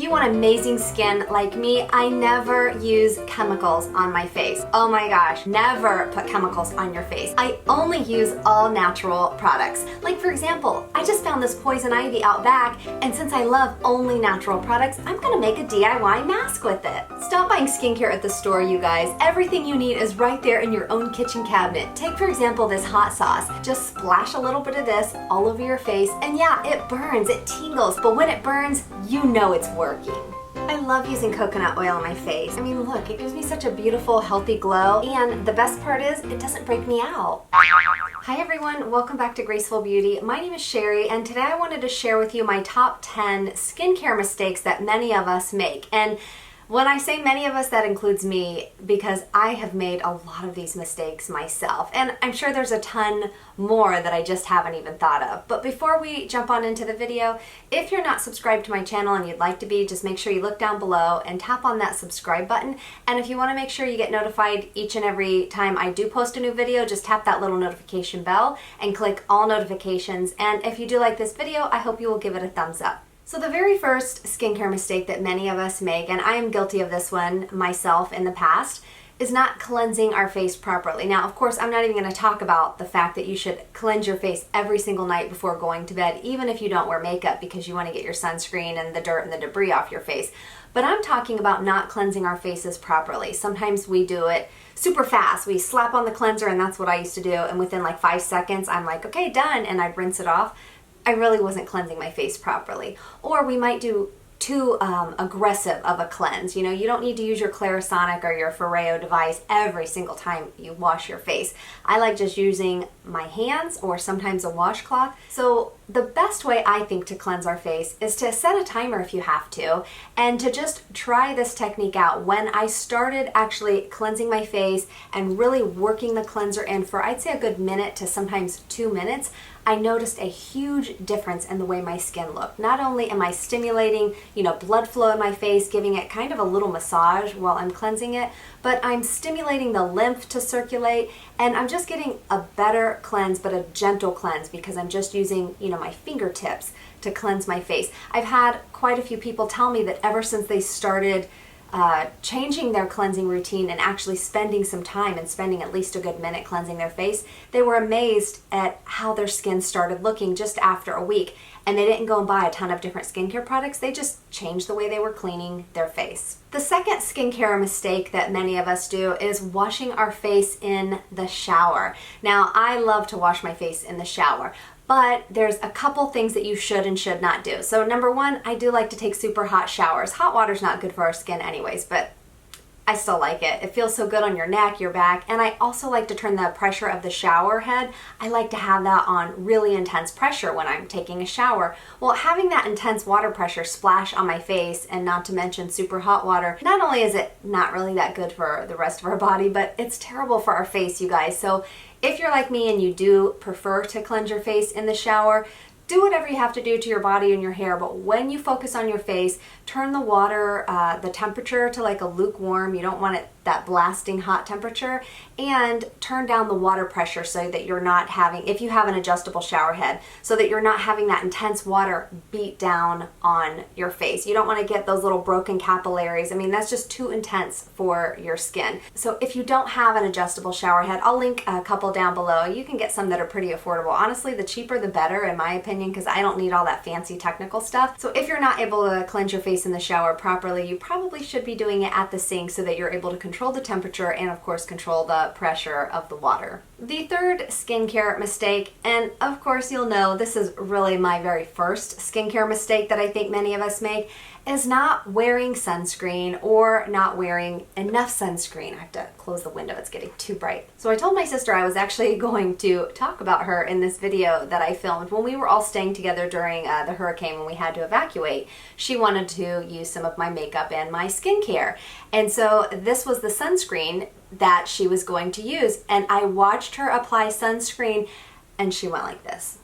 you want amazing skin like me, I never use chemicals on my face. Oh my gosh, never put chemicals on your face. I only use all natural products. Like for example, I just found this poison ivy out back, and since I love only natural products, I'm gonna make a DIY mask with it. Stop buying skincare at the store, you guys. Everything you need is right there in your own kitchen cabinet. Take for example this hot sauce. Just splash a little bit of this all over your face, and yeah, it burns, it tingles, but when it burns, you know it's working. I love using coconut oil on my face. I mean, look, it gives me such a beautiful, healthy glow, and the best part is, it doesn't break me out. Hi everyone, welcome back to Graceful Beauty. My name is Sherry, and today I wanted to share with you my top 10 skincare mistakes that many of us make. And when I say many of us, that includes me, because I have made a lot of these mistakes myself. And I'm sure there's a ton more that I just haven't even thought of. But before we jump on into the video, if you're not subscribed to my channel and you'd like to be, just make sure you look down below and tap on that subscribe button. And if you want to make sure you get notified each and every time I do post a new video, just tap that little notification bell and click all notifications. And if you do like this video, I hope you will give it a thumbs up. So the very first skincare mistake that many of us make, and I am guilty of this one myself in the past, is not cleansing our face properly. Now, of course, I'm not even going to talk about the fact that you should cleanse your face every single night before going to bed, even if you don't wear makeup, because you want to get your sunscreen and the dirt and the debris off your face. But I'm talking about not cleansing our faces properly. Sometimes we do it super fast. We slap on the cleanser, and that's what I used to do, and within like 5 seconds, I'm like, okay, done, and I'd rinse it off. I really wasn't cleansing my face properly. Or we might do too aggressive of a cleanse. You know, you don't need to use your Clarisonic or your Foreo device every single time you wash your face. I like just using my hands or sometimes a washcloth. So the best way I think to cleanse our face is to set a timer if you have to, and to just try this technique out. When I started actually cleansing my face and really working the cleanser in for, I'd say, a good minute to sometimes 2 minutes, I noticed a huge difference in the way my skin looked. Not only am I stimulating, blood flow in my face, giving it kind of a little massage while I'm cleansing it, but I'm stimulating the lymph to circulate, and I'm just getting a better cleanse, but a gentle cleanse, because I'm just using, my fingertips to cleanse my face. I've had quite a few people tell me that ever since they started changing their cleansing routine and actually spending some time and spending at least a good minute cleansing their face, they were amazed at how their skin started looking just after a week. And they didn't go and buy a ton of different skincare products, they just changed the way they were cleaning their face. The second skincare mistake that many of us do is washing our face in the shower. Now, I love to wash my face in the shower, but there's a couple things that you should and should not do. So number one, I do like to take super hot showers. Hot water's not good for our skin anyways, but I still like it. It feels so good on your neck, your back, and I also like to turn the pressure of the shower head. I like to have that on really intense pressure when I'm taking a shower. Well, having that intense water pressure splash on my face, and not to mention super hot water, not only is it not really that good for the rest of our body, but it's terrible for our face, you guys. So if you're like me and you do prefer to cleanse your face in the shower, do whatever you have to do to your body and your hair, but when you focus on your face, turn the water, the temperature to like a lukewarm. You don't want it that blasting hot temperature, and turn down the water pressure so that you're not having, if you have an adjustable shower head, so that you're not having that intense water beat down on your face. You don't want to get those little broken capillaries. I mean, that's just too intense for your skin. So if you don't have an adjustable shower head, I'll link a couple down below. You can get some that are pretty affordable. Honestly, the cheaper the better, in my opinion, because I don't need all that fancy technical stuff. So if you're not able to cleanse your face in the shower properly, you probably should be doing it at the sink so that you're able to control the temperature and of course control the pressure of the water. The third skincare mistake, and of course you'll know this is really my very first skincare mistake that I think many of us make, is not wearing sunscreen or not wearing enough sunscreen. I have to close the window, it's getting too bright. So I told my sister I was actually going to talk about her in this video that I filmed when we were all staying together during the hurricane when we had to evacuate. She wanted to use some of my makeup and my skincare. And so this was the sunscreen that she was going to use. And I watched her apply sunscreen and she went like this.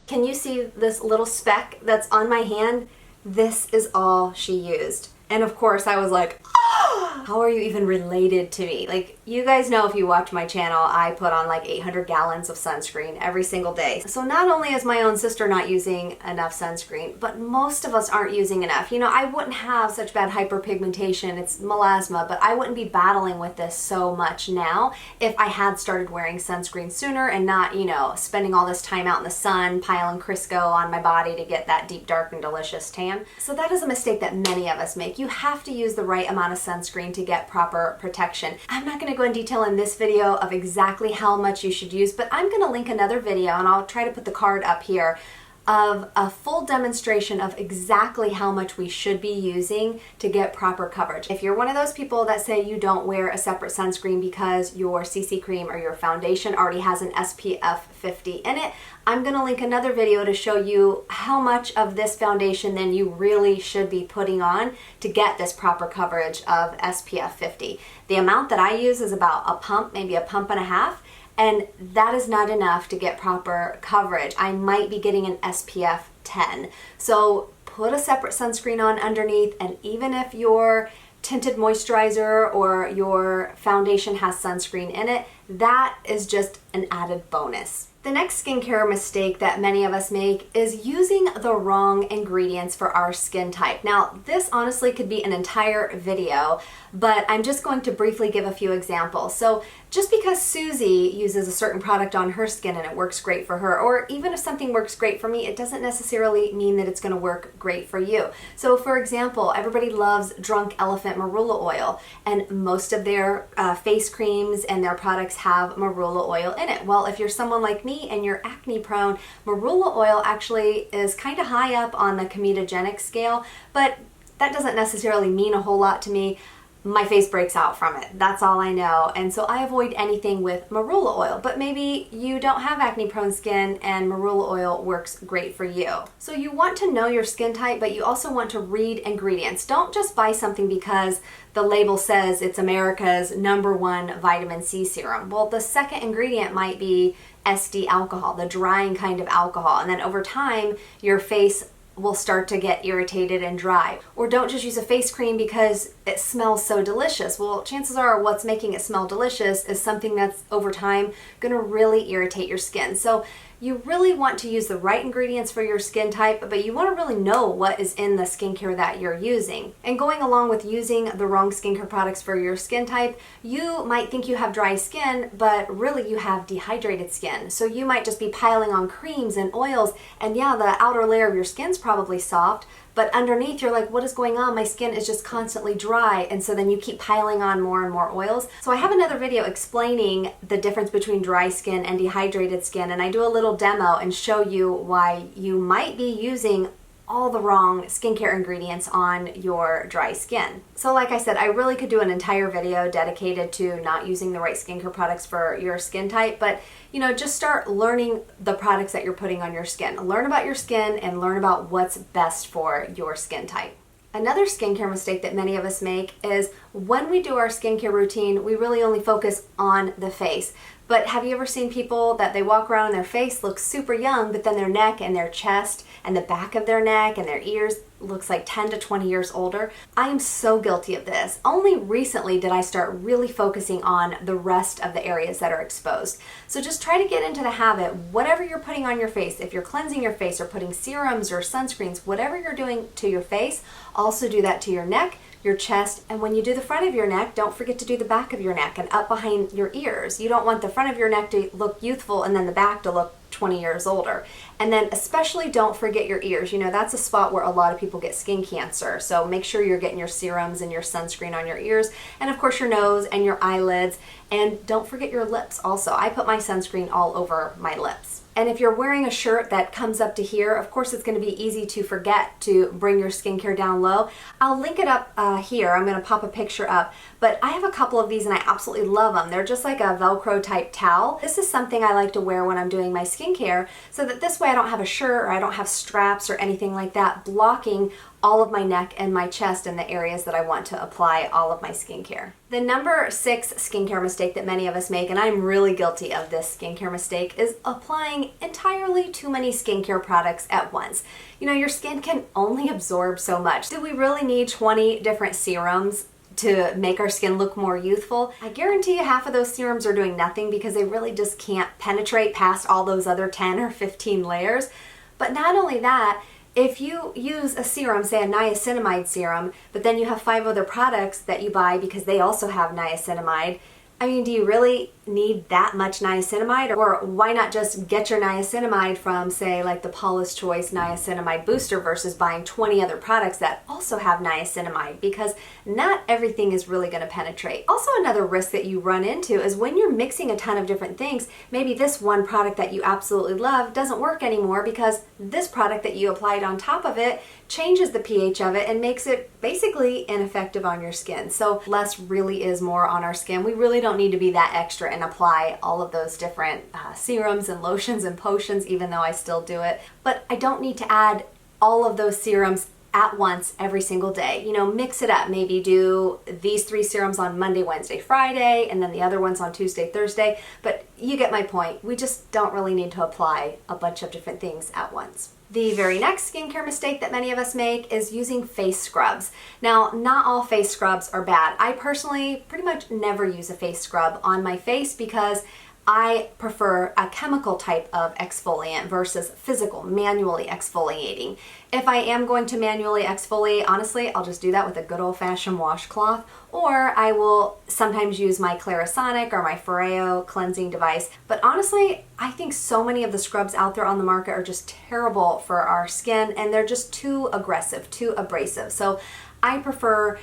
Can you see this little speck that's on my hand? This is all she used. And of course I was like, oh, how are you even related to me? Like, You guys know if you watch my channel, I put on like 800 gallons of sunscreen every single day. So not only is my own sister not using enough sunscreen, but most of us aren't using enough. You know, I wouldn't have such bad hyperpigmentation, it's melasma, but I wouldn't be battling with this so much now if I had started wearing sunscreen sooner and not, you know, spending all this time out in the sun, piling Crisco on my body to get that deep, dark, and delicious tan. So that is a mistake that many of us make. You have to use the right amount of sunscreen to get proper protection. I'm not going to go in detail in this video of exactly how much you should use, but I'm going to link another video, and I'll try to put the card up here, of a full demonstration of exactly how much we should be using to get proper coverage. If you're one of those people that say you don't wear a separate sunscreen because your CC cream or your foundation already has an SPF 50 in it, I'm going to link another video to show you how much of this foundation then you really should be putting on to get this proper coverage of SPF 50. The amount that I use is about a pump, maybe a pump and a half. And that is not enough to get proper coverage. I might be getting an SPF 10. So put a separate sunscreen on underneath, and even if your tinted moisturizer or your foundation has sunscreen in it, that is just an added bonus. The next skincare mistake that many of us make is using the wrong ingredients for our skin type. Now, this honestly could be an entire video, but I'm just going to briefly give a few examples. So just because Susie uses a certain product on her skin and it works great for her, or even if something works great for me, it doesn't necessarily mean that it's going to work great for you. So for example, everybody loves Drunk Elephant marula oil, and most of their face creams and their products have marula oil in it. Well, if you're someone like me and you're acne prone, marula oil actually is kind of high up on the comedogenic scale, but that doesn't necessarily mean a whole lot to me. My face breaks out from it. That's all I know. And so I avoid anything with marula oil. But maybe you don't have acne prone skin and marula oil works great for you. So you want to know your skin type, but you also want to read ingredients. Don't just buy something because the label says it's America's #1 vitamin C serum. Well, the second ingredient might be SD alcohol, the drying kind of alcohol. And then over time, your face will start to get irritated and dry. Or don't just use a face cream because it smells so delicious. Well, chances are what's making it smell delicious is something that's over time going to really irritate your skin. So you really want to use the right ingredients for your skin type, but you want to really know what is in the skincare that you're using. And going along with using the wrong skincare products for your skin type, you might think you have dry skin, but really you have dehydrated skin. So you might just be piling on creams and oils, and yeah, the outer layer of your skin's probably soft, but underneath you're like, what is going on? My skin is just constantly dry. And so then you keep piling on more and more oils. So I have another video explaining the difference between dry skin and dehydrated skin. And I do a little demo and show you why you might be using all the wrong skincare ingredients on your dry skin. So like I said, I really could do an entire video dedicated to not using the right skincare products for your skin type, but you know, just start learning the products that you're putting on your skin. Learn about your skin and learn about what's best for your skin type. Another skincare mistake that many of us make is when we do our skincare routine, we really only focus on the face. But have you ever seen people that they walk around and their face looks super young, but then their neck and their chest and the back of their neck and their ears looks like 10 to 20 years older? I am so guilty of this. Only recently did I start really focusing on the rest of the areas that are exposed. So just try to get into the habit, whatever you're putting on your face, if you're cleansing your face or putting serums or sunscreens, whatever you're doing to your face, also do that to your neck, your chest, and when you do the front of your neck, don't forget to do the back of your neck and up behind your ears. You don't want the front of your neck to look youthful and then the back to look 20 years older. And then especially don't forget your ears. You know, that's a spot where a lot of people get skin cancer. So make sure you're getting your serums and your sunscreen on your ears, and of course your nose and your eyelids. And don't forget your lips also. I put my sunscreen all over my lips. And if you're wearing a shirt that comes up to here, of course it's going to be easy to forget to bring your skincare down low. I'll link it up here. I'm going to pop a picture up. But I have a couple of these and I absolutely love them. They're just like a Velcro type towel. This is something I like to wear when I'm doing my skincare so that this way I don't have a shirt or I don't have straps or anything like that blocking all of my neck and my chest and the areas that I want to apply all of my skincare. The number 6 skincare mistake that many of us make, and I'm really guilty of this skincare mistake, is applying entirely too many skincare products at once. You know, your skin can only absorb so much. Do we really need 20 different serums to make our skin look more youthful, I guarantee you half of those serums are doing nothing because they really just can't penetrate past all those other 10 or 15 layers. But not only that, if you use a serum, say a niacinamide serum, but then you have 5 other products that you buy because they also have niacinamide, I mean, do you really need that much niacinamide? Or why not just get your niacinamide from, say, like the Paula's Choice Niacinamide Booster versus buying 20 other products that also have niacinamide? Because not everything is really going to penetrate. Also, another risk that you run into is when you're mixing a ton of different things, maybe this one product that you absolutely love doesn't work anymore because this product that you applied on top of it changes the pH of it and makes it basically ineffective on your skin. So less really is more on our skin. We really don't need to be that extra and apply all of those different serums and lotions and potions, even though I still do it. But I don't need to add all of those serums at once every single day. You know, mix it up. Maybe do these 3 serums on Monday, Wednesday, Friday, and then the other ones on Tuesday, Thursday. But you get my point. We just don't really need to apply a bunch of different things at once. The very next skincare mistake that many of us make is using face scrubs. Now, not all face scrubs are bad. I personally pretty much never use a face scrub on my face because I prefer a chemical type of exfoliant versus physical, manually exfoliating. If I am going to manually exfoliate, honestly, I'll just do that with a good old-fashioned washcloth, or I will sometimes use my Clarisonic or my Foreo cleansing device. But honestly, I think so many of the scrubs out there on the market are just terrible for our skin, and they're just too aggressive, too abrasive. So I prefer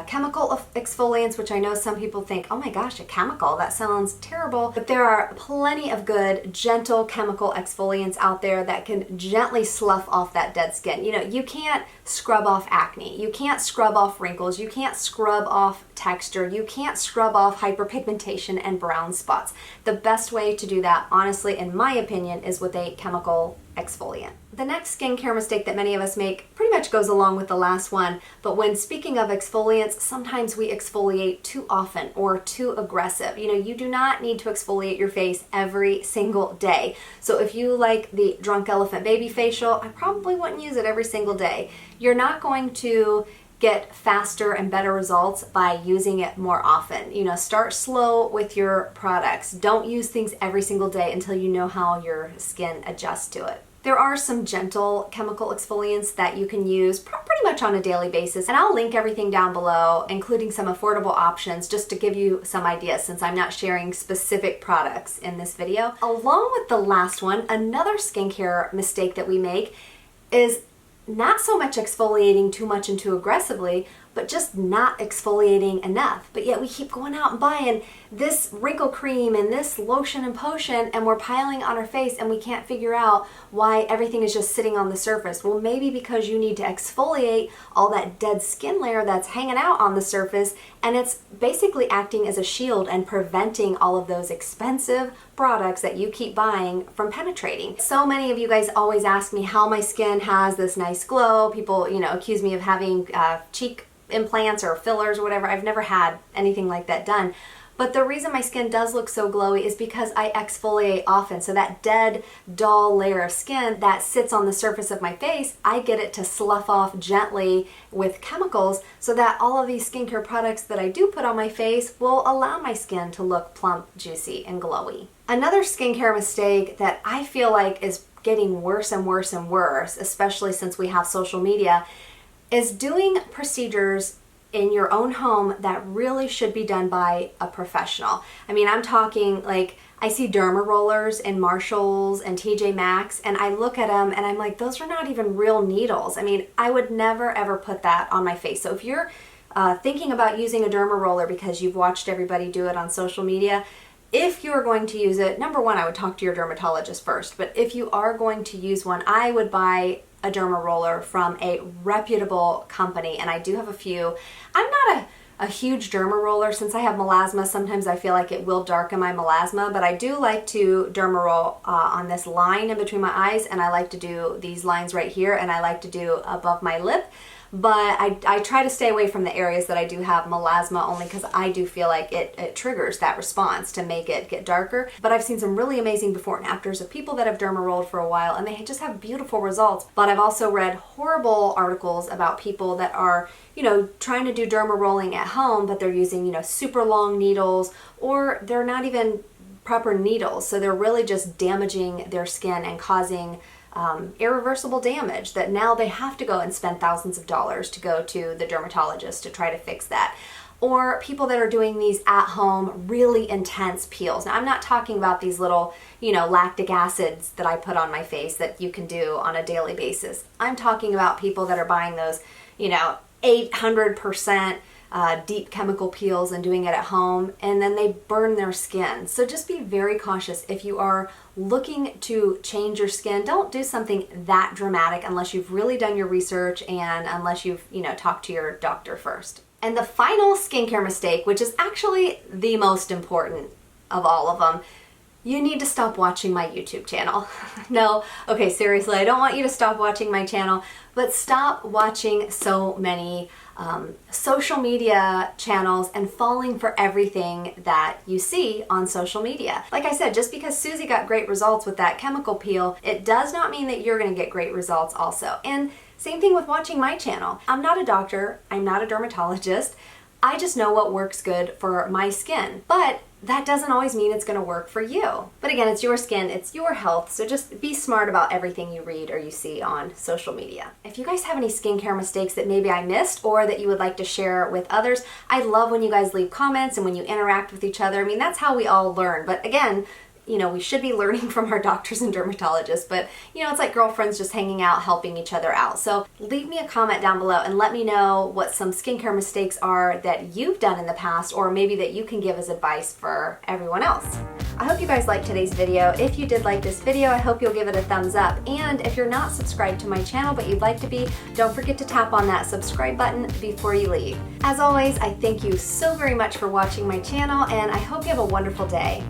chemical exfoliants, which I know some people think, oh my gosh, a chemical, that sounds terrible. But there are plenty of good, gentle chemical exfoliants out there that can gently slough off that dead skin. You know, you can't scrub off acne, you can't scrub off wrinkles, you can't scrub off texture, you can't scrub off hyperpigmentation and brown spots. The best way to do that, honestly, in my opinion, is with a chemical exfoliant. The next skincare mistake that many of us make pretty much goes along with the last one, but when speaking of exfoliants, sometimes we exfoliate too often or too aggressive. You know, you do not need to exfoliate your face every single day. So if you like the Drunk Elephant Baby Facial, I probably wouldn't use it every single day. You're not going to get faster and better results by using it more often. You know, start slow with your products. Don't use things every single day until you know how your skin adjusts to it. There are some gentle chemical exfoliants that you can use pretty much on a daily basis, and I'll link everything down below, including some affordable options, just to give you some ideas since I'm not sharing specific products in this video. Along with the last one, another skincare mistake that we make is not so much exfoliating too much and too aggressively, but just not exfoliating enough. But yet we keep going out and buying this wrinkle cream and this lotion and potion, and we're piling on our face and we can't figure out why everything is just sitting on the surface. Well, maybe because you need to exfoliate all that dead skin layer that's hanging out on the surface, and it's basically acting as a shield and preventing all of those expensive products that you keep buying from penetrating. So many of you guys always ask me how my skin has this nice glow. People, you know, accuse me of having cheek implants or fillers or whatever. I've never had anything like that done. But the reason my skin does look so glowy is because I exfoliate often. So that dead, dull layer of skin that sits on the surface of my face, I get it to slough off gently with chemicals so that all of these skincare products that I do put on my face will allow my skin to look plump, juicy, and glowy. Another skincare mistake that I feel like is getting worse and worse and worse, especially since we have social media, is doing procedures in your own home that really should be done by a professional. I mean, I'm talking like, I see DERMAROLLERS in Marshalls and TJ Maxx, and I look at them and I'm like, those are not even real needles. I mean, I would never ever put that on my face. So if you're thinking about using a DERMAROLLER because you've watched everybody do it on social media, if you're going to use it, number one, I would talk to your dermatologist first. But if you are going to use one, I would buy a DERMAROLLER from a reputable company, and I do have a few. I'm not a huge DERMAROLLER. Since I have melasma, sometimes I feel like it will darken my melasma, but I do like to dermaroll on this line in between my eyes, and I like to do these lines right here, and I like to do above my lip. but I try to stay away from the areas that I do have melasma, only because I do feel like it triggers that response to make it get darker. But I've seen some really amazing before and afters of people that have dermarolled for a while, and they just have beautiful results. But I've also read horrible articles about people that are, you know, trying to do derma rolling at home, but they're using, you know, super long needles, or they're not even proper needles. So they're really just damaging their skin and causing irreversible damage that now they have to go and spend thousands of dollars to go to the dermatologist to try to fix that. Or people that are doing these at-home really intense peels. Now I'm not talking about these little, you know, lactic acids that I put on my face that you can do on a daily basis. I'm talking about people that are buying those, you know, 800% deep chemical peels and doing it at home, and then they burn their skin. So just be very cautious if you are looking to change your skin. Don't do something that dramatic unless you've really done your research and unless you've, you know, talked to your doctor first. And the final skincare mistake, which is actually the most important of all of them, you need to stop watching my YouTube channel. No, okay, seriously, I don't want you to stop watching my channel, but stop watching so many social media channels and falling for everything that you see on social media. Like I said, just because Susie got great results with that chemical peel, it does not mean that you're gonna get great results also. And same thing with watching my channel. I'm not a doctor, I'm not a dermatologist. I just know what works good for my skin, but that doesn't always mean it's going to work for you. But again, it's your skin, it's your health, so just be smart about everything you read or you see on social media. If you guys have any skincare mistakes that maybe I missed or that you would like to share with others, I love when you guys leave comments and when you interact with each other. I mean, that's how we all learn. But again, you know, we should be learning from our doctors and dermatologists, but you know, it's like girlfriends just hanging out, helping each other out. So leave me a comment down below and let me know what some skincare mistakes are that you've done in the past, or maybe that you can give as advice for everyone else. I hope you guys liked today's video. If you did like this video, I hope you'll give it a thumbs up. And if you're not subscribed to my channel, but you'd like to be, don't forget to tap on that subscribe button before you leave. As always, I thank you so very much for watching my channel, and I hope you have a wonderful day.